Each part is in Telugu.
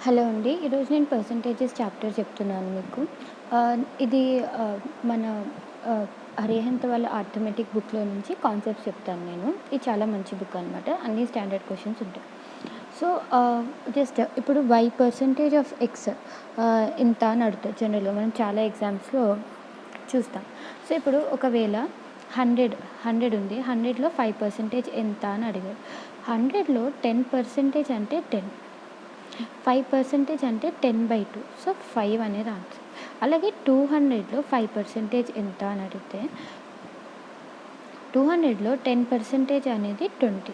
హలో అండి. ఈరోజు నేను పర్సెంటేజెస్ చాప్టర్ చెప్తున్నాను మీకు. ఇది మన ఆహ్, అరిహంత్ వాళ్ళ అర్థమెటిక్ బుక్‌లో నుంచి కాన్సెప్ట్స్ చెప్తాను నేను. ఇది చాలా మంచి బుక్ అనమాట. అన్నీ స్టాండర్డ్ క్వెషన్స్ ఉంటాయి. సో, జస్ట్ ఇప్పుడు వై పర్సెంటేజ్ ఆఫ్ ఎక్స్ ఇంత అని అడుగుతారు జనరల్‌గా. మనం చాలా ఎగ్జామ్స్‌లో చూస్తాం. సో, ఇప్పుడు ఒకవేళ 100 ఉంది. 100లో 5% ఎంత అని అడిగారు. 100లో 10% అంటే 10. 5% అంటే 10/2. సో, 5 అనేది ఆన్సర్. అలాగే 200లో 5% ఎంత అని అడిగితే 200లో 10% అనేది 20.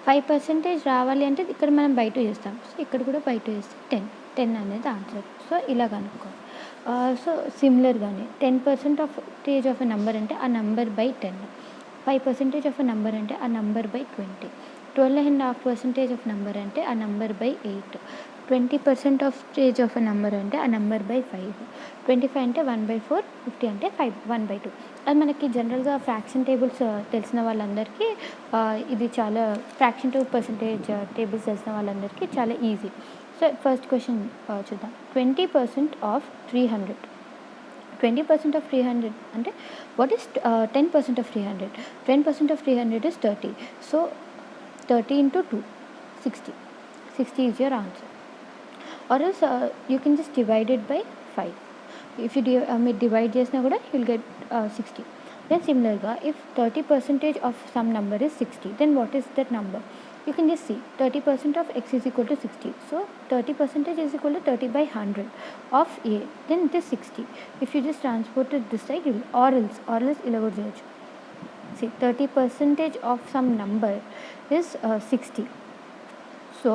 5% రావాలి అంటే ఇక్కడ మనం బై 2 చేస్తాం. సో, ఇక్కడ కూడా బై 2 చేస్తే 10 అనేది ఆన్సర్. సో, ఇలా కనుక్కోవాలి. సో, సిమిలర్‌గానే 10% ఆఫ్ ఎ నంబర్ అంటే ఆ number by 10. 5% of a number అంటే ఆ నంబర్ బై 20. 12.5% ఆఫ్ నంబర్ అంటే ఆ number by 8. 20% of a number అంటే ఆ నంబర్ బై 5. 25 అంటే 1/4. 50 అంటే 1/2. అది మనకి జనరల్‌గా ఫ్రాక్షన్ టేబుల్స్ తెలిసిన వాళ్ళందరికీ ఇది చాలా ఫ్రాక్షన్ టు పర్సెంటేజ్ టేబుల్స్ తెలిసిన వాళ్ళందరికీ చాలా ఈజీ. సో, ఫస్ట్ క్వెషన్ చూద్దాం. 20% ఆఫ్ 300. 20% ఆఫ్ 300 అంటే what is 10% of 300? 10% of 300 is 30. So, 30 into 2, 60. 60 is your answer. Or else you can just divide it by 5. If you divide చేసినా కూడా you'll get 60. Then similarly, if 30% of some number is 60, then what is that number? You can just see 30% of x is equal to 60. So 30% is equal to 30 by 100 of a. Then it is 60. If you just transport it this side, or else ఇలా కూడా చేయొచ్చు. See, 30% of some number is 60. So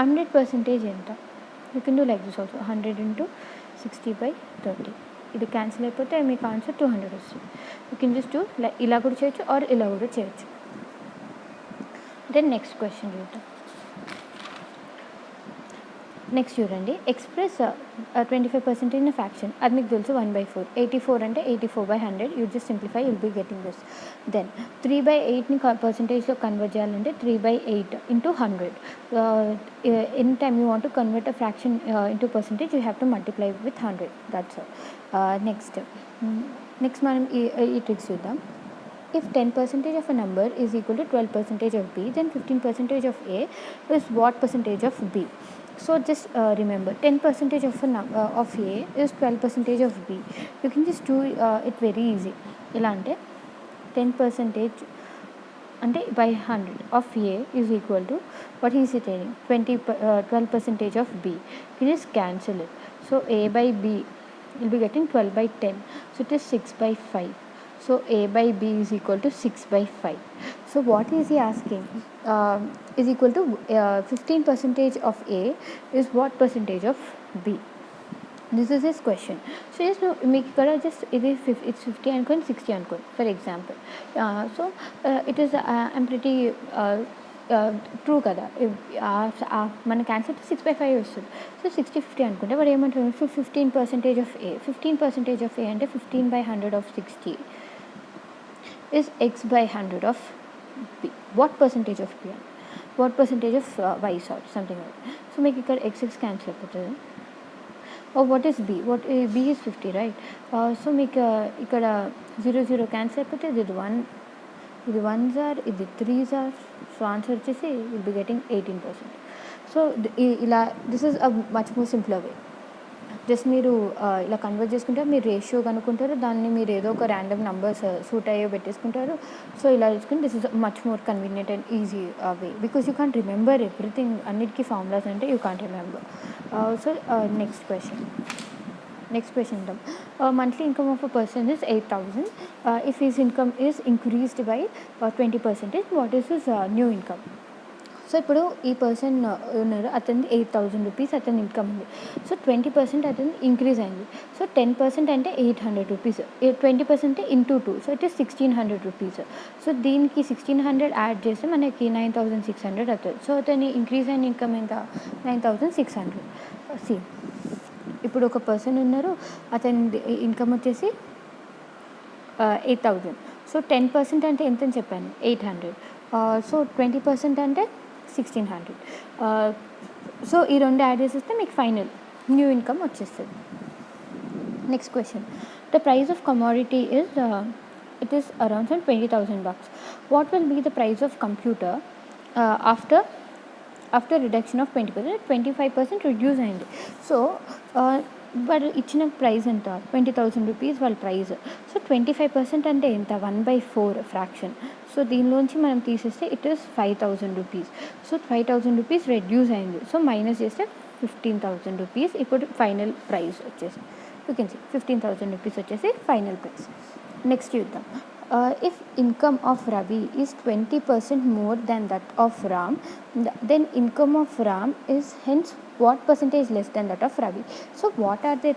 100% ఎంత? You can do like this also. 100 into 60 by 30. ఇది క్యాన్సిల్ అయిపోతే మీకు ఆన్సర్ 200 వస్తుంది. యూ కెన్ జస్ట్ డూ ఇలా కూడా చేయొచ్చు ఆర్ ఇలా కూడా చేయొచ్చు. దెన్ నెక్స్ట్ క్వశ్చన్ చూద్దాం. నెక్స్ట్ చూడండి. Express 25% in fraction. అది మీకు తెలుసు 1/4. 84 అంటే 84/100. You just simplify, you'll be getting this. Then 3/8ని పర్సెంటేజ్లో కన్వర్ట్ చేయాలంటే 3/8 into 100. Any time you want to convert a fraction into percentage you have to multiply with 100. That's all. Next మనం ఈ ట్రిక్స్ చూద్దాం. If 10% of a number is equal to 12% of B, then 15% of A is what percentage of B? So just remember, 10% of A is 12% of B. You can just do it very easy. Ela ante 10% అంటే by 100 of A is equal to what is it telling? 12% of B. You can just cancel it. So A by B will be getting 12 by 10. So it is 6 by 5. So A by B is equal to 6 by 5. So what is he asking? Is equal to 15% of A is what percentage of B? This is his question. So just no, make ikkada just it's 50 అనుకోండి, 60 అనుకోండి for example. So it is I'm pretty true కదా. మనకి ఆన్సర్ 6/5 వస్తుంది. సో 60/50 అనుకుంటే వాడు ఏమంటారు? 15% of A. 15% of A అంటే 15/100 of 60 is x by 100 of B. What percentage of B? What percentage of y? Sorry, something like that. So make ఇక్కడ x cancel అయిపోతుంది. Oh, what is B? B is 50, right? So మీకు ఇక్కడ 0 cancel అయిపోతే ఇది 1, ఇది 1s are, ఇది 3s are. సో ఆన్సర్ వచ్చేసి విల్ బి గెటింగ్ 18%. సో ఇలా this is a much more simpler way. Just మీరు ఇలా కన్వర్ట్ చేసుకుంటే మీరు రేషియో కనుక్కుంటారు, దాన్ని మీరు ఏదో ఒక ర్యాండమ్ నంబర్స్ సూట్ అయ్యో పెట్టేసుకుంటారు. సో ఇలా చేసుకుని this is much more convenient and easy way, because you can't remember everything. అన్నిటికీ ఫార్ములాస్ అంటే you can't remember. So next question ఉంటాం. Monthly income of a person is 8,000. If his income is increased by 20%, what is his new income? So ఇప్పుడు ఈ పర్సన్ ఉన్నారు, అతనికి 8,000 రూపీస్ అతని ఇన్కమ్ ఉంది. సో 20% అతను ఇంక్రీజ్ అయింది. సో 10% అంటే 800 rupees. 20% into 2, so it is 1,600 rupees. So దీనికి 1,600 యాడ్ చేస్తే మనకి 9,600 అవుతుంది. సో అతని ఇంక్రీజ్ అయిన ఇన్కమ్ ఎంత? 9,600. సి ఇప్పుడు ఒక పర్సన్ ఉన్నారు, అతని ఇన్కమ్ వచ్చేసి 8,000. సో 10% అంటే ఎంత అని చెప్పాను? 800. సో 20% అంటే 1600. సో ఈ రెండు యాడ్ చేసేస్తే మీకు ఫైనల్ న్యూ ఇన్కమ్ వచ్చేస్తుంది. Next question, the price of commodity is it is around $20,000. What will be the price of computer after reduction of 20%? 25% reduce అయింది. సో వాడు ఇచ్చిన ప్రైస్ ఎంత, 20,000 రూపీస్ వాళ్ళ ప్రైస్. సో 25% అంటే ఎంత, 1/4 ఫ్రాక్షన్. సో దీనిలోంచి మనం తీసేస్తే it is 5,000 rupees. So 5,000 rupees reduce అయింది. సో మైనస్ చేస్తే 15,000 రూపీస్ ఇప్పుడు ఫైనల్ ప్రైస్ వచ్చేసి యూ కెన్ సీ 15,000 రూపీస్ వచ్చేసి ఫైనల్ ప్రైస్. నెక్స్ట్ చూద్దాం. If income of Ravi is 20% more than that of Ram, then income of Ram is hence what percentage less than that of Ravi? So what are they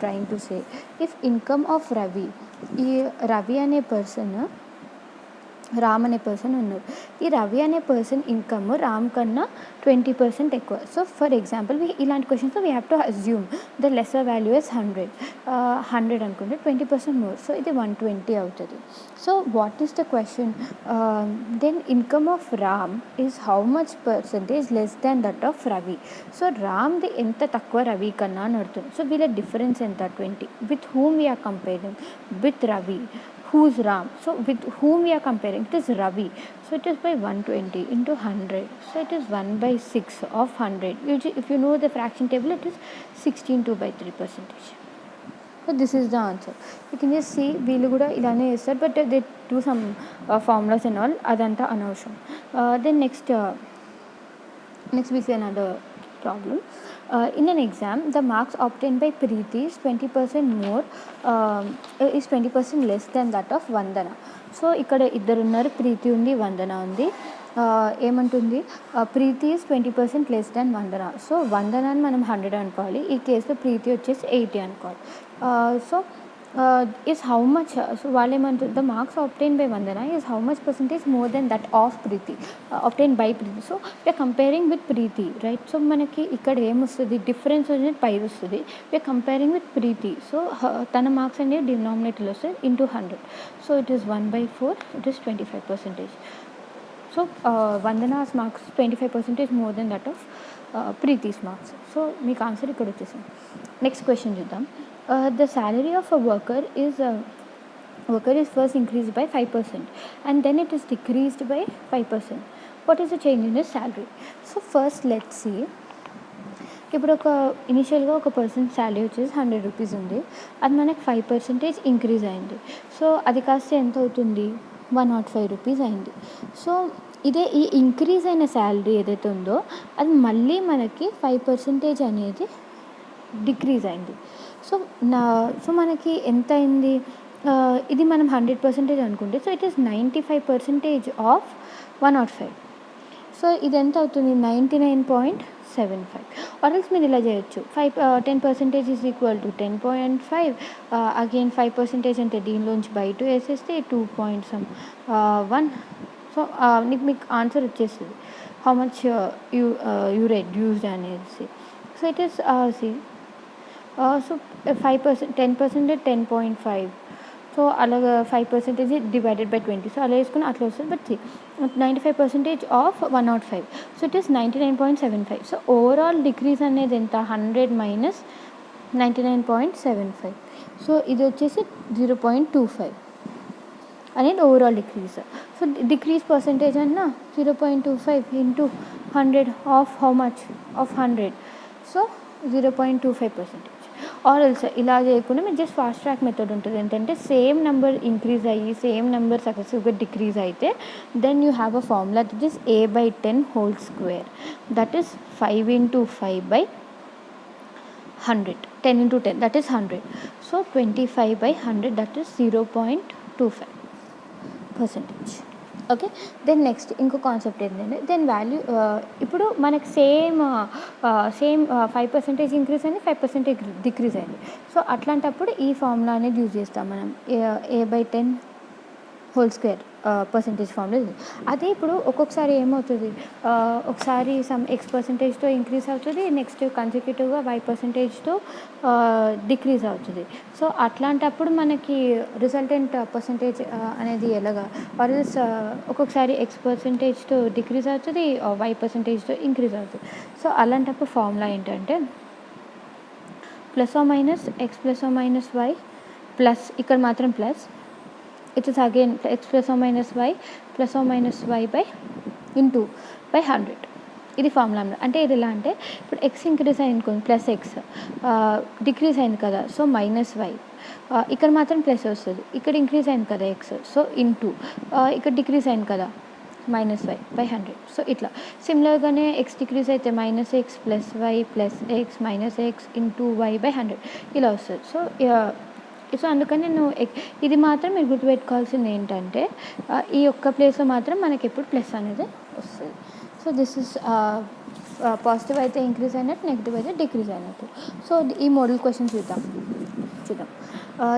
trying to say? If income of Ravi, Ravi ane person, Ram అనే పర్సన్ ఉన్నారు. ఈ రవి అనే పర్సన్ ఇన్కమ్ రామ్ కన్నా 20% ఎక్కువ. సో ఫర్ ఎగ్జాంపుల్ ఇలాంటి questions we have to assume the lesser value is 100 అనుకుంటే 20% మోర్. సో ఇది 120 అవుతుంది. So what is the question? Then income of Ram is how much percentage less than that of Ravi. So రామ్ది ఎంత తక్కువ రవి కన్నా అని అడుగుతుంది. సో వీళ్ళ డిఫరెన్స్ ఎంత, 20. With whom we are comparing? With Ravi. Who's Ram? So with whom we are comparing? It is Ravi. So it is by 120 into 100. So it is 1/6 of 100. If you know the fraction table, it is 16/3%. So this is the answer. You can just see వీళ్ళు కూడా ఇలానే చేస్తారు, but they do some formulas and all, అదంతా అనవసరం. Then next we see another problem. In an exam, the marks obtained by Preeti is 20% more, is 20% less than that of Vandana. So ఇక్కడ ఇద్దరు ఉన్నారు, ప్రీతి ఉంది, వందన ఉంది. ఏమంటుంది, Preeti is 20% less than Vandana. So వందనాన్ని మనం 100 అనుకోవాలి, ఈ కేసులో ప్రీతి వచ్చేసి 80 అనుకోవాలి. So is how much, so వాళ్ళు ఏమంటారు, the marks obtained by Vandana is how much percentage more than that of Preeti, obtained by Preeti. So we are comparing with Preeti, right. So మనకి ఇక్కడ ఏమొస్తుంది, డిఫరెన్స్ అనేది 5 వస్తుంది. We are comparing with Preeti. So తన మార్క్స్ అనేది డినామినేటర్లో వస్తుంది into 100. So it is 1/4, it is 25%. So Vandana's marks 25% more than that of Preeti's marks. So మీకు ఆన్సర్ ఇక్కడ వచ్చేసింది. నెక్స్ట్ క్వశ్చన్ చూద్దాం. The salary of a worker is first increased by 5% and then it is decreased by 5%. What is the change in his salary? So first let's see. ఇప్పుడు ఒక ఇనిషియల్గా ఒక పర్సన్ శాలరీ వచ్చేసి 100 రూపీస్ ఉంది, అది మనకు 5% ఇంక్రీజ్ అయింది. సో అది కాస్త ఎంత అవుతుంది, 105 రూపీస్ అయింది. సో ఇదే ఈ ఇంక్రీజ్ అయిన శాలరీ ఏదైతే ఉందో అది మళ్ళీ మనకి 5% అనేది డిక్రీజ్ అయింది. సో మనకి ఎంత అయింది, ఇది మనం 100% అనుకుంటే, so it is 95% of 105. So ఇది ఎంత అవుతుంది, 99.75. ఆర్ఎల్స్ మీరు ఇలా చేయొచ్చు, 10% ఈజ్ ఈక్వల్ టు 10.5, అగైన్ 5% అంటే దీనిలోంచి బై 2 వేసేస్తే 2.1. సో మీకు ఆన్సర్ వచ్చేస్తుంది హౌ మచ్ యూ రెడ్యూస్డ్ అనేసి. So it is so 5%, 10% 10.5. So అలాగా 5% డివైడెడ్ బై 20. సో అలా వేసుకుని అట్లా వస్తుంది. But 95% of 105. So it is 99.75. So overall decrease అనేది ఎంత, 100 మైనస్ 99.75. సో ఇది వచ్చేసి 0.25 అనేది overall decrease. So decrease percentage అన్న 0.25 into 100 of how much, of 100. So 0.25%. Or else ఇలా చేయకుండా మీరు జస్ట్ ఫాస్ట్ ట్రాక్ మెథడ్ ఉంటుంది. ఏంటంటే సేమ్ నెంబర్ ఇంక్రీజ్ అయ్యి సేమ్ నెంబర్ సక్సెసివ్గా డిక్రీజ్ అయితే then you have a formula that is a/10 whole square, that is 5 into 5/100, 10 into 10 that is 100. So 25/100 that is 0.25%. Okay. Then next ఇంకో కాన్సెప్ట్ ఏంటంటే దెన్ వాల్యూ, ఇప్పుడు మనకు సేమ్ 5% ఇంక్రీజ్ అయింది, 5% డిక్రీజ్ అయింది. సో అట్లాంటప్పుడు ఈ ఫార్ములా అనేది యూజ్ చేస్తాం మనం, a/10 whole square percentage formula ఇది. అదే ఇప్పుడు ఒక్కొక్కసారి ఏమవుతుంది, ఒకసారి సమ్ ఎక్స్ పర్సెంటేజ్తో ఇంక్రీజ్ అవుతుంది, నెక్స్ట్ కన్సిక్యూటివ్గా వై పర్సెంటేజ్తో డిక్రీజ్ అవుతుంది. సో అట్లాంటప్పుడు మనకి రిజల్టెంట్ పర్సెంటేజ్ అనేది ఎలాగా ఆర్ఎల్స్ ఒక్కొక్కసారి ఎక్స్ పర్సెంటేజ్తో డిక్రీజ్ అవుతుంది, వై పర్సెంటేజ్తో ఇంక్రీజ్ అవుతుంది. సో అలాంటప్పుడు ఫార్ములా ఏంటంటే plus or minus X plus or minus Y plus, ఇక్కడ మాత్రం plus, it is again X plus or minus Y by into by 100. ఇది ఫార్ములా. అంటే ఇది ఎలా అంటే ఇప్పుడు ఎక్స్ ఇంక్రీజ్ అయింది కొన్ని ప్లస్ ఎక్స్ డిక్రీజ్ అయింది కదా, సో మైనస్ వై, ఇక్కడ మాత్రం ప్లస్ వస్తుంది, ఇక్కడ ఇంక్రీజ్ అయింది కదా ఎక్స్, సో ఇంటూ ఇక్కడ డిక్రీజ్ అయింది కదా మైనస్ వై బై 100. సో ఇట్లా సిమిలర్గానే ఎక్స్ డిక్రీజ్ అయితే minus X plus Y plus X minus X into Y by 100 ఇలా వస్తుంది. సో అందుకని నేను ఇది మాత్రం మీరు గుర్తుపెట్టుకోవాల్సింది ఏంటంటే ఈ ఒక్క ప్లేస్లో మాత్రం మనకి ఎప్పుడు ప్లస్ అనేది వస్తుంది. సో దిస్ ఇస్ పాజిటివ్ అయితే ఇంక్రీజ్ అయినట్టు, నెగిటివ్ అయితే డిక్రీజ్ అయినట్టు. సో ఈ మోడల్ క్వశ్చన్ చూద్దాం.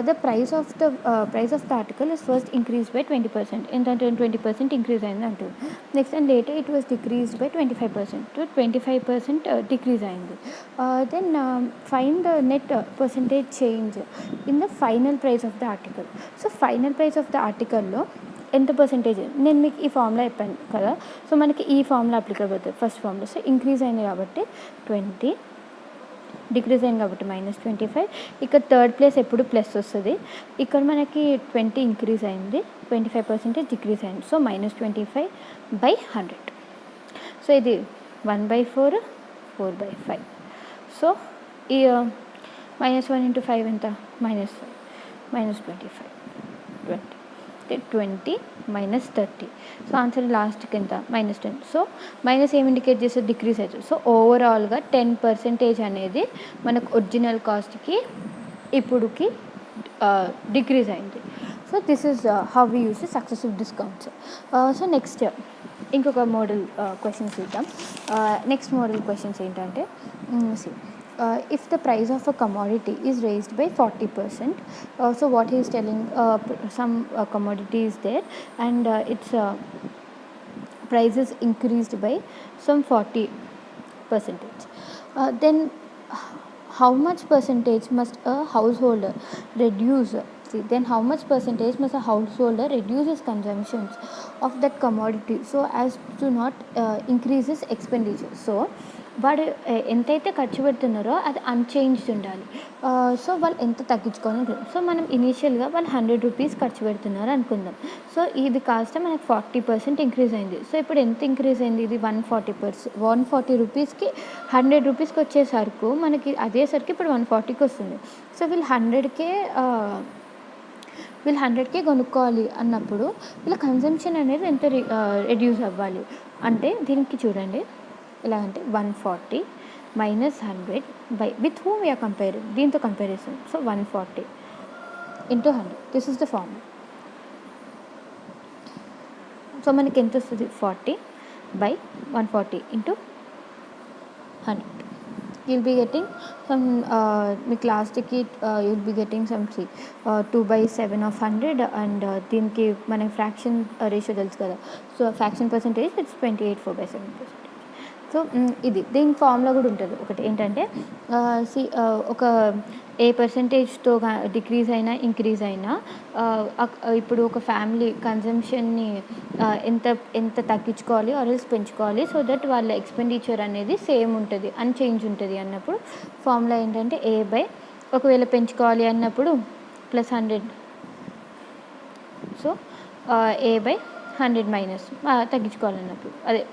The price of the article is first increased by 20%. ఏంటంటే 20% ఇంక్రీజ్ అయింది అంటుంది. Next and later it was decreased by 25%. 25% decrease అయింది. Then find the net percentage change in the final price of the article. So final price of the ఆర్టికల్లో ఎంత పర్సంటేజ్, నేను మీకు ఈ ఫార్ములా చెప్పాను కదా, సో మనకి ఈ ఫార్ములా అప్లికబుల్ అవుతుంది. ఫస్ట్ ఫార్ములా, సో ఇంక్రీజ్ అయింది కాబట్టి 20, డిక్రీజ్ అయింది కాబట్టి -25, ఇక్కడ థర్డ్ ప్లేస్ ఎప్పుడు ప్లస్ వస్తుంది, ఇక్కడ మనకి 20 ఇంక్రీజ్ అయింది, 25% డిక్రీజ్ అయింది, సో -25/100. సో ఇది 1/4, 4/5. సో ఈ -1 × 5 ఎంత, -25, 20 -30. సో ఆన్సర్ లాస్ట్కి ఎంత, -10. సో మైనస్ ఏమి ఇండికేట్ చేస్తే డిక్రీజ్ అవుతుంది. సో ఓవరాల్గా 10% అనేది మనకు ఒరిజినల్ కాస్ట్కి ఇప్పుడుకి డిక్రీజ్ అయింది. So this is how we use successive discounts. So next ఇంకొక మోడల్ క్వశ్చన్స్ చూద్దాం. నెక్స్ట్ మోడల్ క్వశ్చన్స్ ఏంటంటే if the price of a commodity is raised by 40%, so what he is telling, some commodity is there and its price is increased by some 40%, then how much percentage must a householder reduce, how much percentage must a householder reduce his consumptions of that commodity so as to not increase his expenditure. So వాడు ఎంతైతే ఖర్చు పెడుతున్నారో అది అన్చేంజ్డ్ ఉండాలి. సో వాళ్ళు ఎంత తగ్గించుకోవాలి. సో మనం ఇనీషియల్గా వాళ్ళు 100 రూపీస్ ఖర్చు పెడుతున్నారు అనుకుందాం. సో ఇది కాస్త మనకు 40% ఇంక్రీజ్ అయింది. సో ఇప్పుడు ఎంత ఇంక్రీజ్ అయింది, ఇది 140 రూపీస్కి 100 రూపీస్కి వచ్చేసరికి మనకి అదేసరికి ఇప్పుడు 140కి వస్తుంది. సో వీళ్ళు 100కే కొనుక్కోవాలి అన్నప్పుడు వీళ్ళ కన్జంప్షన్ అనేది ఎంత రెడ్యూస్ అవ్వాలి అంటే దీనికి చూడండి ఎలా అంటే 140 - 100 by with whom we are comparing, దీంతో comparison. So 140 × 100, this is the formula. So మనకి ఎంత వస్తుంది, 40/140 × 100. you'll be getting some మీకు లాస్ట్కి you'll be getting some 2/7 of 100 and దీనికి మనకి ఫ్రాక్షన్ రేషియో తెలుసు కదా, so fraction percentage it's 28/4/7%. So ఇది దీని ఫార్ములా కూడా ఉంటుంది ఒకటి ఏంటంటే ఒక ఏ పర్సంటేజ్తో డిక్రీజ్ అయినా ఇంక్రీజ్ అయినా ఇప్పుడు ఒక ఫ్యామిలీ కన్జంప్షన్ని ఎంత తగ్గించుకోవాలి ఆర్ఎల్స్ పెంచుకోవాలి సో దట్ వాళ్ళ ఎక్స్పెండిచర్ అనేది సేమ్ ఉంటుంది, అన్చేంజ్ ఉంటుంది అన్నప్పుడు ఫార్ములా ఏంటంటే ఒకవేళ పెంచుకోవాలి అన్నప్పుడు +100, సో A/100 తగ్గించుకోవాలన్నప్పుడు అదే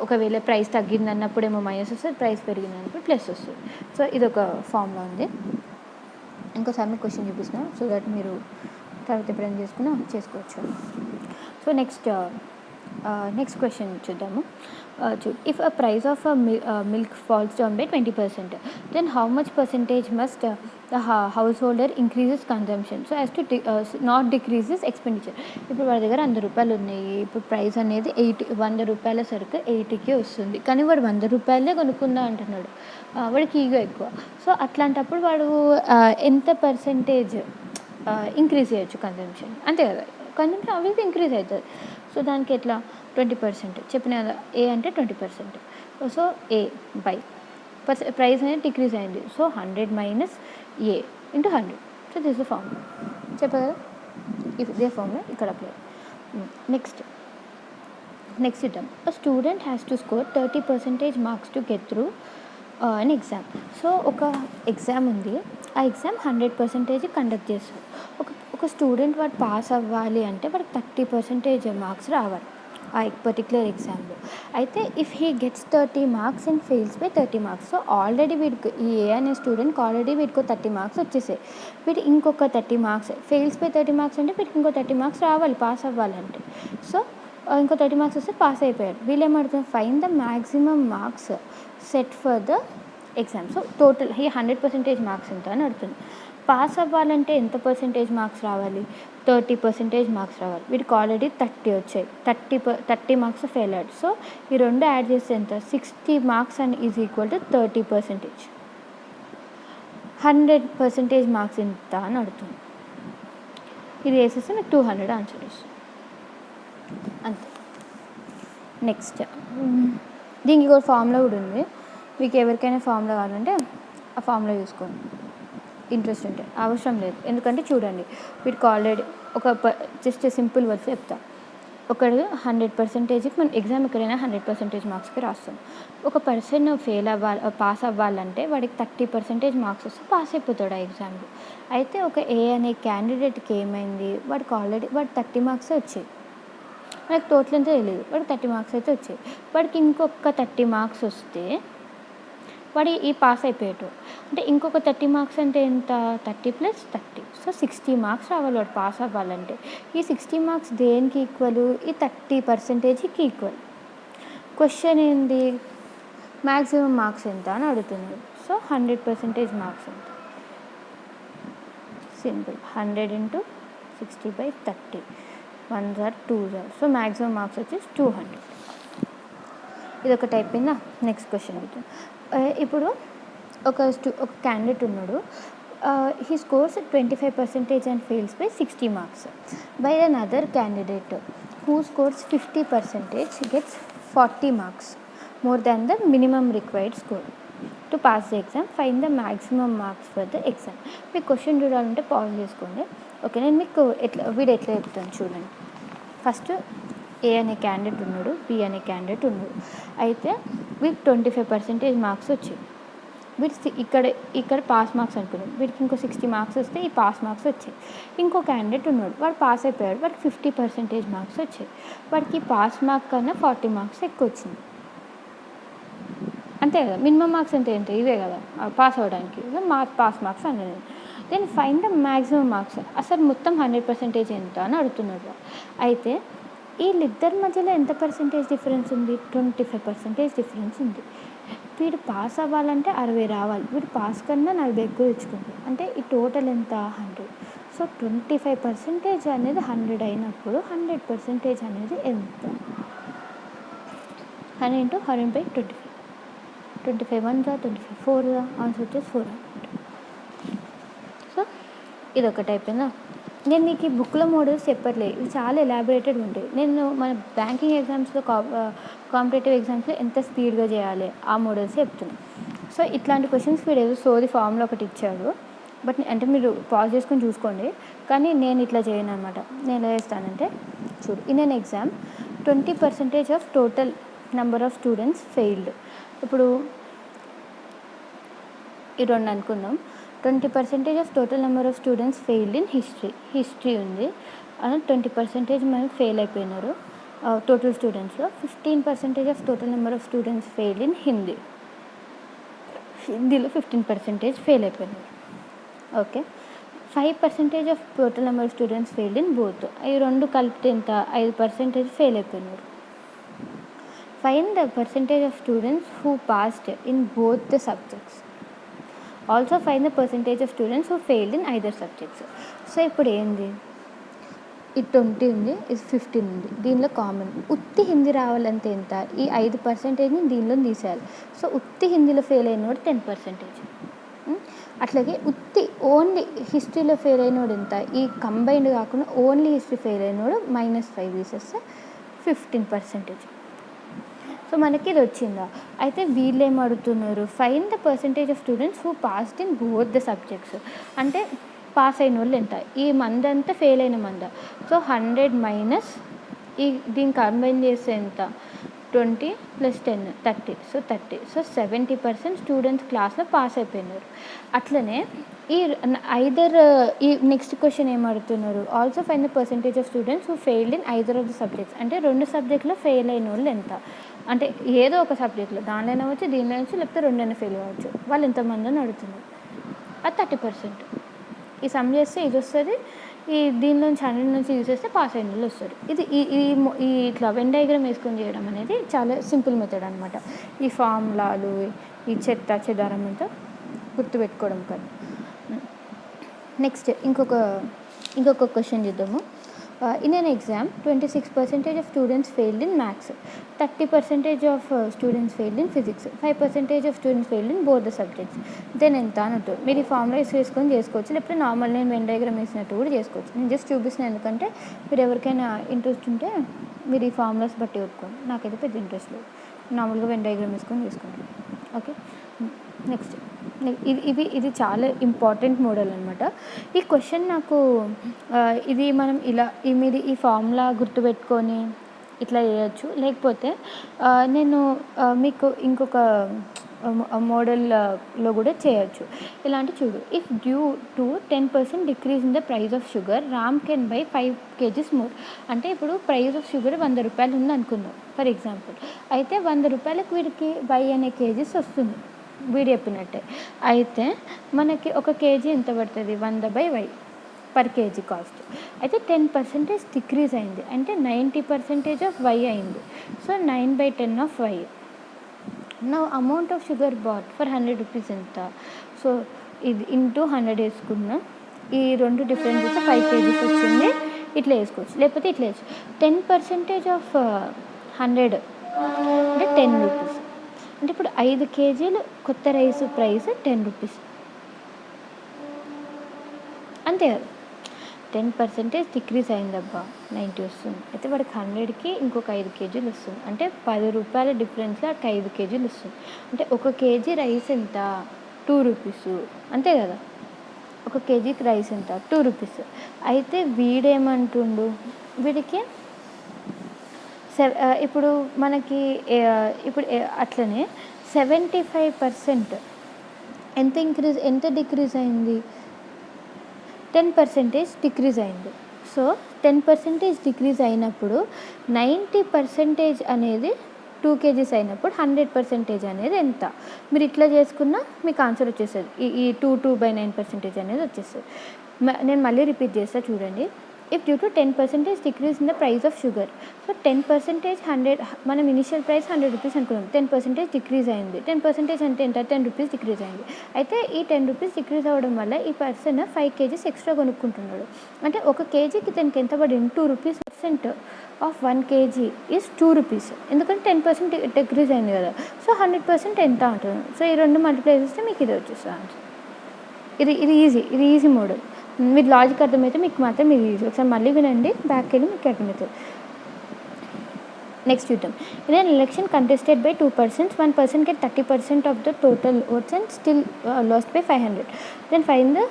ఒకవేళ ప్రైస్ తగ్గింది అన్నప్పుడు ఏమో మైనస్ వస్తుంది, ప్రైస్ పెరిగింది అన్నప్పుడు ప్లస్ వస్తుంది. సో ఇది ఒక ఫార్ములా ఉంది. ఇంకోసారి మీకు క్వశ్చన్ చూపిస్తున్నాను సో దట్ మీరు తర్వాత ఎప్పుడైనా చేసుకోవచ్చు. సో నెక్స్ట్ క్వశ్చన్ చూద్దాము. If a price of milk falls down by 20%, then how much percentage must the householder increases consumption so as to not decreases expenditure? ఇప్పుడు వాడి దగ్గర 100 రూపాయలు ఉన్నాయి, ఇప్పుడు ప్రైస్ అనేది 100 రూపాయల సరుకు 80కి వస్తుంది, కానీ వాడు 100 రూపాయలే కొనుక్కుందా అంటున్నాడు, వాడికి ఈగో ఎక్కువ. సో అట్లాంటప్పుడు వాడు ఎంత పర్సెంటేజ్ ఇంక్రీజ్ చేయొచ్చు కన్జంప్షన్, అంతే కదా. కన్జంప్షన్ ఆబ్వియస్లీ ఇంక్రీజ్ అవుతుంది. సో దానికి ఎట్లా 20% చెప్పిన కదా, ఏ అంటే 20%. సో ఏ బై ప్రైస్ అనేది డిక్రీజ్ అయింది, so 100 minus A into 100. So this the formula చెప్పా కదా, ఇదే ఫార్ములా ఇక్కడ apply. Next term, a student has to score 30% marks to get through an exam. So ఒక ఎగ్జామ్ ఉంది, ఆ ఎగ్జామ్ 100% కండక్ట్ చేస్తారు. ఒక స్టూడెంట్ వాడు పాస్ అవ్వాలి అంటే వాడికి 30% మార్క్స్ రావాలి ఆ పర్టికులర్ ఎగ్జామ్లో. అయితే if he gets 30 marks and fails by 30 marks, so already వీడికి ఈ ఏ అనే స్టూడెంట్కి ఆల్రెడీ వీడికి 30 మార్క్స్ వచ్చేసాయి. వీడు ఇంకొక 30 మార్క్స్, ఫెయిల్స్ బై 30 మార్క్స్ అంటే వీడికి ఇంకో 30 మార్క్స్ రావాలి పాస్ అవ్వాలంటే. సో ఇంకో 30 మార్క్స్ వస్తే పాస్ అయిపోయారు. వీళ్ళు ఏమడుతుంది, find the maximum marks set for the exam. So total ఈ 100% మార్క్స్ ఎంత అని అడుగుతుంది. పాస్ అవ్వాలంటే ఎంత పర్సెంటేజ్ మార్క్స్ రావాలి, 30% మార్క్స్ రావాలి. వీడికి ఆల్రెడీ 30 వచ్చాయి, 30 మార్క్స్ ఫెయిల్ అయ్యాడు. సో ఈ రెండు యాడ్ చేస్తే ఎంత, 60 marks and is equal to 30%. 100% marks ఎంత అని అడుగుతుంది. ఇది వేసేస్తే మీకు 200 ఆన్సర్ వస్తుంది అంతే. నెక్స్ట్ దీనికి ఒక ఫార్ములా కూడా ఉంది, మీకు ఎవరికైనా ఫార్ములా కావాలంటే ఆ ఫార్ములా చూసుకోండి ఇంట్రెస్ట్ ఉంటే. అవసరం లేదు, ఎందుకంటే చూడండి వీటికి ఆల్రెడీ ఒక జస్ట్ సింపుల్ వర్డ్స్ చెప్తా. ఒకడు 100%కి మనం ఎగ్జామ్ ఎక్కడైనా 100% మార్క్స్కి రాస్తాం. ఒక పర్సన్ ఫెయిల్ అవ్వాలి పాస్ అవ్వాలంటే వాడికి 30% మార్క్స్ వస్తే పాస్ అయిపోతాడు ఆ ఎగ్జామ్లో. అయితే ఒక ఏ అనే క్యాండిడేట్కి ఏమైంది, వాడికి 30 మార్క్స్ వచ్చాయి, మనకి టోటల్ అంతా తెలియదు, వాడికి 30 మార్క్స్ అయితే వచ్చాయి. వాడికి ఇంకొక 30 మార్క్స్ వస్తే వాడు ఈ పాస్ అయిపోయాడు. అంటే ఇంకొక 30 మార్క్స్ అంటే ఎంత, 30 + 30, సో 60 మార్క్స్ రావాలి వాడు పాస్ అవ్వాలంటే. ఈ 60 మార్క్స్ దేనికి ఈక్వల్, ఈ 30%కి ఈక్వల్. క్వశ్చన్ ఏంది, మ్యాక్సిమం మార్క్స్ ఎంత అని అడుగుతున్నారు. సో 100% మార్క్స్ ఎంత, simple 100 × 60/30, 1s are 2s are, so maximum marks వచ్చేసి 200. ఇది ఒక టైప్ అయినా. నెక్స్ట్ క్వశ్చన్ ఇప్పుడు ఒక క్యాండిడేట్ ఉన్నాడు, he scores 25% and fails by 60 marks by an other candidate who scores 50% gets 40 marks more than the minimum required score to pass the exam, fine the maximum marks for the exam. మీకు క్వశ్చన్ చూడాలంటే పాజ్ చేసుకోండి. ఓకే, నేను మీకు వీడు ఎట్లా చెప్తాను చూడండి. ఫస్ట్ ఏ అనే క్యాండిడేట్ ఉన్నాడు, బి అనే క్యాండిడేట్ ఉన్నాడు. అయితే వీడికి 25% మార్క్స్ వచ్చాయి. వీడి ఇక్కడ పాస్ మార్క్స్ అనుకున్నాం, వీడికి ఇంకో 60 మార్క్స్ వస్తే ఈ పాస్ మార్క్స్ వచ్చాయి. ఇంకో క్యాండిడేట్ ఉన్నాడు, వాడు పాస్ అయిపోయాడు, వాడికి 50% మార్క్స్ వచ్చాయి. వాడికి పాస్ మార్క్ కన్నా 40 మార్క్స్ ఎక్కువ వచ్చింది, అంతే కదా. మినిమం మార్క్స్ అంటే ఏంటి, ఇవే కదా పాస్ అవ్వడానికి, పాస్ మార్క్స్ అనేది. Then fine the maximum marks, అసలు మొత్తం 100% ఎంత అని అడుగుతున్నాడు. అయితే వీళ్ళిద్దరి మధ్యలో ఎంత పర్సెంటేజ్ డిఫరెన్స్ ఉంది, 25% డిఫరెన్స్ ఉంది. వీడు పాస్ అవ్వాలంటే 60 రావాలి, వీడు పాస్ కన్నా 40 ఎక్కువ తెచ్చుకుంటాడు, అంటే ఈ టోటల్ ఎంత 100. సో 25% అనేది 100 అయినప్పుడు 100% అనేది ఎంత, 100 × 100/25, 25 1s are 25, 4 ఆన్సర్ వచ్చేసి 400. సో ఇది ఒక టైప్ అయినా. నేను మీకు ఈ బుక్లో మోడల్స్ చెప్పట్లేదు, ఇవి చాలా ఎలాబరేటెడ్ ఉంటాయి. నేను మన బ్యాంకింగ్ ఎగ్జామ్స్లో కాంపిటేటివ్ ఎగ్జామ్స్లో ఎంత స్పీడ్గా చేయాలి ఆ మోడల్స్ చెప్తున్నాను. సో ఇట్లాంటి క్వశ్చన్స్ వీడు ఏదో సోది ఫామ్లో ఒకటి ఇచ్చాడు, బట్ అంటే మీరు పాజ్ చేసుకొని చూసుకోండి, కానీ నేను ఇట్లా చేయను అనమాట. నేను ఎలా చేస్తానంటే చూడు, in an exam 20% of total number of students failed. ఇప్పుడు ఈ రెండు అనుకుందాం, 20% of total number of students failed in history ఉంది, 20% మనకి ఫెయిల్ అయిపోయినారు టోటల్ స్టూడెంట్స్లో. 15% of total number of students failed in హిందీలో 15% ఫెయిల్ అయిపోయినారు. Okay, 5% of total number of students failed in both, ఈ రెండు కలిపితే ఎంత, 5% ఫెయిల్ అయిపోయినారు. Find the percentage of students who passed in both the subjects. Also fine the percentage of students who failed in either subjects. So ఇప్పుడు ఏంది, ఇది 20 ఉంది, ఇది 15 ఉంది, దీనిలో కామన్ ఉత్తి హిందీ రావాలంటే ఎంత, ఈ 5%ని దీనిలో తీసేయాలి. సో ఉత్తి హిందీలో ఫెయిల్ అయిన వాడు 10%, అట్లాగే ఓన్లీ హిస్టరీలో ఫెయిల్ అయినోడు ఎంత, ఈ కంబైన్డ్ కాకుండా ఓన్లీ హిస్టరీ ఫెయిల్ అయినోడు -5 తీసేస్తే 15%. సో మనకి ఇది వచ్చిందా. అయితే వీళ్ళు ఏం అడుగుతున్నారు, find the percentage of students who passed in both the subjects. అంటే పాస్ అయిన వాళ్ళు ఎంత, ఈ మంది అంతా ఫెయిల్ అయిన మంద. సో 100 మైనస్ దీన్ని కంబైన్ చేస్తే ఎంత, 20 + 10 30. సో 30. సో 70% స్టూడెంట్స్ క్లాస్లో పాస్ అయిపోయినారు. అట్లనే ఈ నెక్స్ట్ క్వశ్చన్ ఏం అడుగుతున్నారు, also find the percentage of students who failed in either of the subjects. అంటే 2 సబ్జెక్టులో ఫెయిల్ అయిన వాళ్ళు ఎంత, అంటే ఏదో ఒక సబ్జెక్ట్లో దానిలో అవ్వచ్చు, దీనిలో అవ్వచ్చు, లేకపోతే 2 ఫెయిల్ అవ్వచ్చు, వాళ్ళు ఎంతమంది అని అడుగుతున్నారు. అది 30%. ఈ సమ్ చేస్తే ఇది వస్తుంది, దీనిలోంచి 100 నుంచి తీసేస్తే పాస్ అయిన వాళ్ళు వస్తారు. ఇది ఈ ఇట్లా వెన్ డయాగ్రామ్ వేసుకొని చేయడం అనేది చాలా సింపుల్ మెథడ్ అనమాట. ఈ ఫార్ములాలు, ఈ చెదారం అంతా గుర్తుపెట్టుకోవడం కాదు. నెక్స్ట్ ఇంకొక క్వశ్చన్ చూద్దాము. In an exam, 26% of students failed in maths, 30% of students failed in physics, 5% of students failed in both the subjects. Then ఎంత అని ఉంటుంది. మీరు ఈ ఫార్ములా వేసుకొని చేసుకోవచ్చు, లేకపోతే నార్మల్ నేను వెన్ డయాగ్రామ్ వేసినట్టు కూడా చేసుకోవచ్చు. నేను జస్ట్ చూపిస్తున్నాను, ఎందుకంటే మీరు ఎవరికైనా ఇంట్రెస్ట్ ఉంటే మీరు ఈ ఫార్ములాస్ బట్టి కొట్టుకోండి. నాకైతే పెద్ద ఇంట్రెస్ట్ లేదు, నార్మల్గా వెన్ డయాగ్రామ్ వేసుకొని చేసుకుంటాను. ఓకే, నెక్స్ట్ ఇది చాలా ఇంపార్టెంట్ మోడల్ అనమాట. ఈ క్వశ్చన్ నాకు ఇది మనం మీరు ఈ ఫార్ములా గుర్తుపెట్టుకొని ఇట్లా చేయొచ్చు, లేకపోతే నేను మీకు ఇంకొక మోడల్లో కూడా చేయొచ్చు. ఇలాంటి చూడు, if due to 10% decrease in the price of sugar, Ram can buy 5 kgs more. అంటే ఇప్పుడు ప్రైస్ ఆఫ్ షుగర్ 100 రూపాయలు ఉంది అనుకుందాం ఫర్ ఎగ్జాంపుల్. అయితే 100 రూపాయలకు వీడికి బై అనే కేజీస్ వస్తుంది వీడు చెప్పినట్టే. అయితే మనకి 1 kg ఎంత పడుతుంది, 100/y పర్ కేజీ కాస్ట్. అయితే 10% డిక్రీజ్ అయింది, అంటే 90% ఆఫ్ y అయింది. So 9/10 of y. నా amount of sugar bought for 100 rupees ఎంత. సో ఇది ఇంటూ 100 వేసుకున్నాం. ఈ 2 డిఫరెన్స్ చేస్తే 5 kgs వచ్చింది. ఇట్లా వేసుకోవచ్చు, లేకపోతే ఇట్లా వేసుకోవచ్చు. 10% ఆఫ్ 100 అంటే 10 రూపీస్. అంటే ఇప్పుడు 5 kgలు కొత్త రైస్ ప్రైస్ 10 రూపీస్, అంతే కదా. 10% డిక్రీజ్ అయిందబ్బా, 90 వస్తుంది. అయితే వాడికి 100కి ఇంకొక 5 kgలు వస్తుంది, అంటే 10 రూపాయల డిఫరెన్స్లో వాడికి 5 kgలు వస్తుంది. అంటే 1 kg రైస్ ఎంత, 2 రూపీస్, అంతే కదా. 1 kgకి రైస్ ఎంత, 2 రూపీస్. అయితే వీడేమంటుండు, వీడికి ఇప్పుడు మనకి ఇప్పుడు అట్లనే 75% ఎంత డిక్రీజ్ అయింది, 10% డిక్రీజ్ అయింది. సో 10% డిక్రీజ్ అయినప్పుడు 90% అనేది 2 kgs అయినప్పుడు 100% అనేది ఎంత. మీరు ఇట్లా చేసుకున్నా మీకు ఆన్సర్ వచ్చేస్తుంది. ఈ 2/9% అనేది వచ్చేస్తుంది. నేను మళ్ళీ రిపీట్ చేస్తా చూడండి. If due to 10% decrease in the price of sugar. So 10% 100, మనం ఇనిషియల్ ప్రైస్ 100 రూపీస్ అనుకున్నాం, 10% డిక్రీజ్ అయింది. 10% అంటే ఎంత, 10 రూపీస్ డిక్రీజ్ అయింది. అయితే ఈ 10 రూపీస్ డిక్రీజ్ అవ్వడం వల్ల ఈ పర్సన్ 5 kgs ఎక్స్ట్రా కొనుక్కుంటున్నాడు. అంటే 1 kgకి తనకి ఎంత పడింది, 2 rupees. % Of 1 kg is 2 rupees, ఎందుకంటే 10% డిక్రీజ్ అయింది కదా. సో 100% ఎంత ఉంటుంది. సో ఈ 2 మల్టిప్లై చేస్తే మీకు ఇది వచ్చేస్తుంది ఆన్సర్. ఇది ఈజీ మోడల్. మీరు లాజిక్ అర్థమైతే మీకు మాత్రం ఇది ఈజీ. ఒకసారి మళ్ళీ వినండి, బ్యాక్ వెళ్ళి మీకు అర్థమవుతుంది. నెక్స్ట్ చూద్దాం. In an election contested by 2 persons, 1 person get 30% of the total votes and still lost by 500. Then find the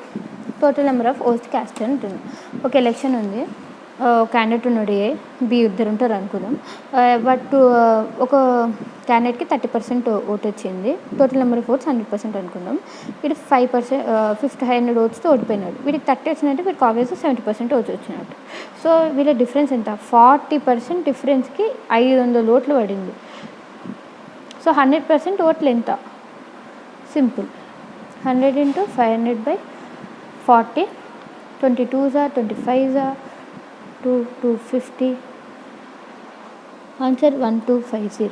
total number of votes cast అని ఉంటుంది. ఒక ఎలక్షన్ ఉంది, క్యాండిడేట్ ఉన్నాడు, ఏ బి ఇద్దరు ఉంటారు అనుకుందాం. బట్ ఒక క్యాండిడేట్కి 30% ఓటు వచ్చింది. టోటల్ నెంబర్ ఆఫ్ ఓట్స్ 100% అనుకుందాం. వీడు 500 ఓట్స్తో ఓడిపోయినాడు. వీడికి 30 వచ్చినట్టు, వీడికి ఆబ్వియస్గా 70% ఓట్స్ వచ్చినట్టు. సో వీళ్ళ డిఫరెన్స్ ఎంత, 40% డిఫరెన్స్కి 500 ఓట్లు పడింది. సో 100% ఓట్లు ఎంత, సింపుల్, 100 × 500/40, 22s 25s 250. ఆన్సర్ 1250.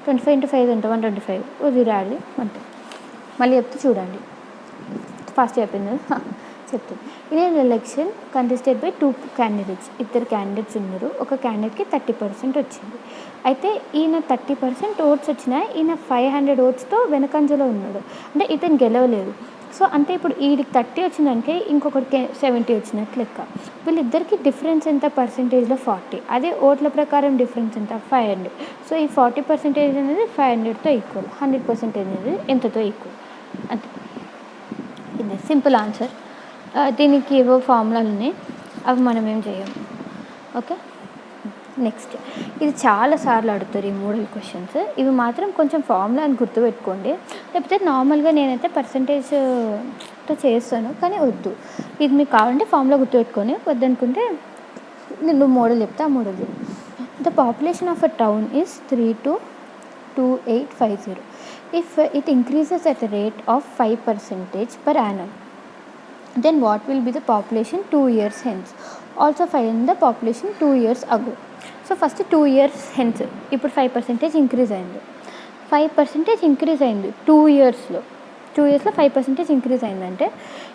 25 × 5 అంటే 125. 0 యాడ్ అంతే. మళ్ళీ చెప్తే చూడండి, ఫాస్ట్ చెప్పింది చెప్తుంది. In election contested by 2 candidates. ఇద్దరు క్యాండిడేట్స్ ఉన్నారు. ఒక క్యాండిడేట్కి 30% వచ్చింది. అయితే ఈయన 30% ఓట్స్ వచ్చినా ఈయన 500 ఓట్స్తో వెనకంజలో ఉన్నాడు. అంటే ఇతను గెలవలేదు. సో అంటే ఇప్పుడు వీడికి 30 వచ్చిందంటే ఇంకొకరికి 70 వచ్చినట్లు లెక్క. వీళ్ళిద్దరికి డిఫరెన్స్ ఎంత పర్సెంటేజ్లో 40. అదే ఓట్ల ప్రకారం డిఫరెన్స్ ఎంత 500. సో ఈ 40% అనేది 500తో ఈక్వల్, 100% అనేది ఎంతతో ఈక్వల్ అంతే. ఇది సింపుల్ ఆన్సర్. దీనికి ఏవో ఫార్ములాలు ఉన్నాయి, అవి మనం ఏం చేయము. ఓకే, నెక్స్ట్ ఇది చాలాసార్లు అడుగుతారు ఈ మోడల్ క్వశ్చన్స్. ఇవి మాత్రం కొంచెం ఫార్ములా అని గుర్తుపెట్టుకోండి, లేకపోతే నార్మల్గా నేనైతే పర్సంటేజ్తో చేస్తాను, కానీ వద్దు. ఇది మీకు కావాలంటే ఫార్ములా గుర్తుపెట్టుకొని, వద్దనుకుంటే నేను మోడల్ చెప్తే ఆ మోడల్ చెప్పు. The population of a town is 3,22850. If it increases at a rate of 5% per annum, then what will be the population 2 years hence? Also find the population 2 years ago. So first 2 years hence ఇప్పుడు 5% ఇంక్రీజ్ అయింది. 5% ఇంక్రీజ్ అయింది 2 ఇయర్స్లో. 2 ఇయర్స్లో 5% ఇంక్రీజ్ అయిందంటే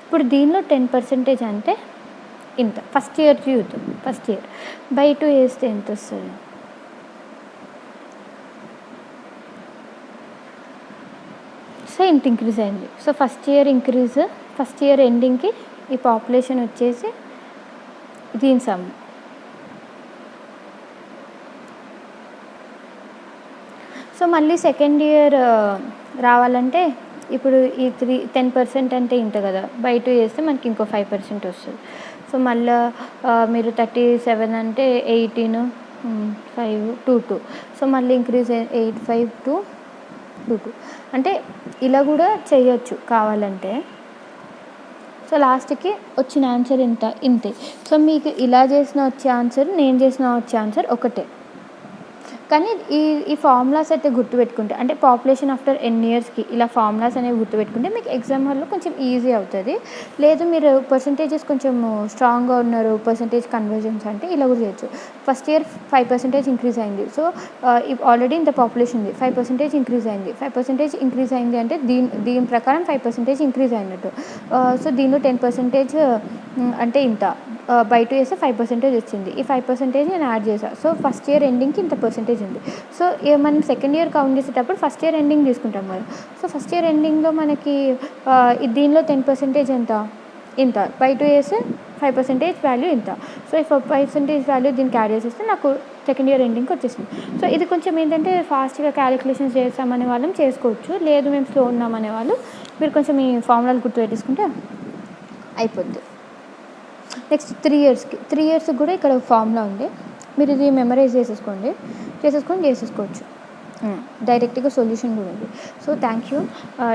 ఇప్పుడు దీనిలో 10% అంటే ఇంత. ఫస్ట్ ఇయర్ చూద్దాం. ఫస్ట్ ఇయర్ బై 2 వేస్తే ఎంత వస్తుంది? సో ఇంత ఇంక్రీజ్ అయింది. So first year increase, first year ఎండింగ్కి ఈ పాపులేషన్ వచ్చేసి దీని సమ్. సో మళ్ళీ సెకండ్ ఇయర్ రావాలంటే ఇప్పుడు ఈ 10% అంటే ఇంత కదా, బై 2 చేస్తే మనకి ఇంకో 5% వస్తుంది. సో మళ్ళీ మీరు 37 అంటే 18 5 22. సో మళ్ళీ ఇంక్రీజ్ 85222 అంటే ఇలా కూడా చేయొచ్చు కావాలంటే. సో లాస్ట్కి వచ్చిన ఆన్సర్ ఎంత? ఇంతే. సో మీకు ఇలా చేసిన వచ్చే ఆన్సర్, నేను చేసిన వచ్చే ఆన్సర్ ఒకటే. కానీ ఈ ఫార్ములాస్ అయితే గుర్తుపెట్టుకుంటే, అంటే పాపులేషన్ ఆఫ్టర్ ఎన్ని ఇయర్స్కి ఇలా ఫార్ములాస్ అనేవి గుర్తుపెట్టుకుంటే మీకు ఎగ్జామ్ హాల్లో కొంచెం ఈజీ అవుతుంది. లేదు మీరు పర్సంటేజెస్ కొంచెం స్ట్రాంగ్గా ఉన్నారు, పర్సంటేజ్ కన్వర్జన్స్ అంటే ఇలా కూడా చేయొచ్చు. ఫస్ట్ ఇయర్ 5% ఇంక్రీజ్ అయింది. సో ఆల్రెడీ ఇంత పాపులేషన్ ఉంది, 5% ఇంక్రీజ్ అయింది. 5% ఇంక్రీజ్ అయింది అంటే దీని ప్రకారం 5% ఇంక్రీజ్ అయినట్టు. సో దీనిలో 10% అంటే ఇంత, బై 2 చేస్తే 5% వచ్చింది. ఈ 5% నేను యాడ్ చేశాను. సో ఫస్ట్ ఇయర్ ఎండింగ్కి ఇంత పర్సంటేజ్ ఉంది. సో మనం సెకండ్ ఇయర్ కౌంట్ చేసేటప్పుడు ఫస్ట్ ఇయర్ ఎండింగ్ తీసుకుంటాం కదా. సో ఫస్ట్ ఇయర్ ఎండింగ్లో మనకి దీనిలో 10% ఎంత? ఇంత. బై 2 చేస్తే 5% వాల్యూ ఇంత. సో ఈ 5% వాల్యూ దీనికి యాడ్ చేసేస్తే నాకు సెకండ్ ఇయర్ ఎండింగ్కి వచ్చేసింది. సో ఇది కొంచెం ఏంటంటే ఫాస్ట్గా క్యాలిక్యులేషన్స్ చేస్తామనే వాళ్ళం చేసుకోవచ్చు, లేదు మేము స్లో ఉన్నామనే వాళ్ళు మీరు కొంచెం ఈ ఫార్ములాలు గుర్తుపెట్టేసుకుంటే అయిపోద్ది. నెక్స్ట్ 3 ఇయర్స్కి కూడా ఇక్కడ ఫార్ములా ఉంది, మీరు ఇది మెమరైజ్ చేసేసుకోవచ్చు. డైరెక్ట్గా సొల్యూషన్ కూడా ఉంది. So thank you.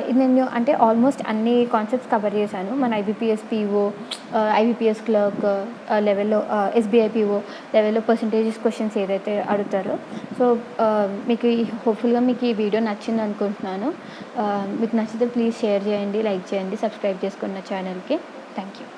ఇది నేను అంటే ఆల్మోస్ట్ అన్ని కాన్సెప్ట్స్ కవర్ చేశాను. మన ఐబీపీఎస్ పీఓ, ఐబీపీఎస్ క్లర్క్ లెవెల్లో, ఎస్బీఐ పీఓ లెవెల్లో పర్సంటేజెస్ క్వశ్చన్స్ ఏదైతే అడుగుతారో. సో మీకు హోప్ఫుల్గా మీకు ఈ వీడియో నచ్చింది అనుకుంటున్నాను. మీకు నచ్చితే ప్లీజ్ షేర్ చేయండి, లైక్ చేయండి, సబ్స్క్రైబ్ చేసుకున్న ఛానల్కి. Thank you.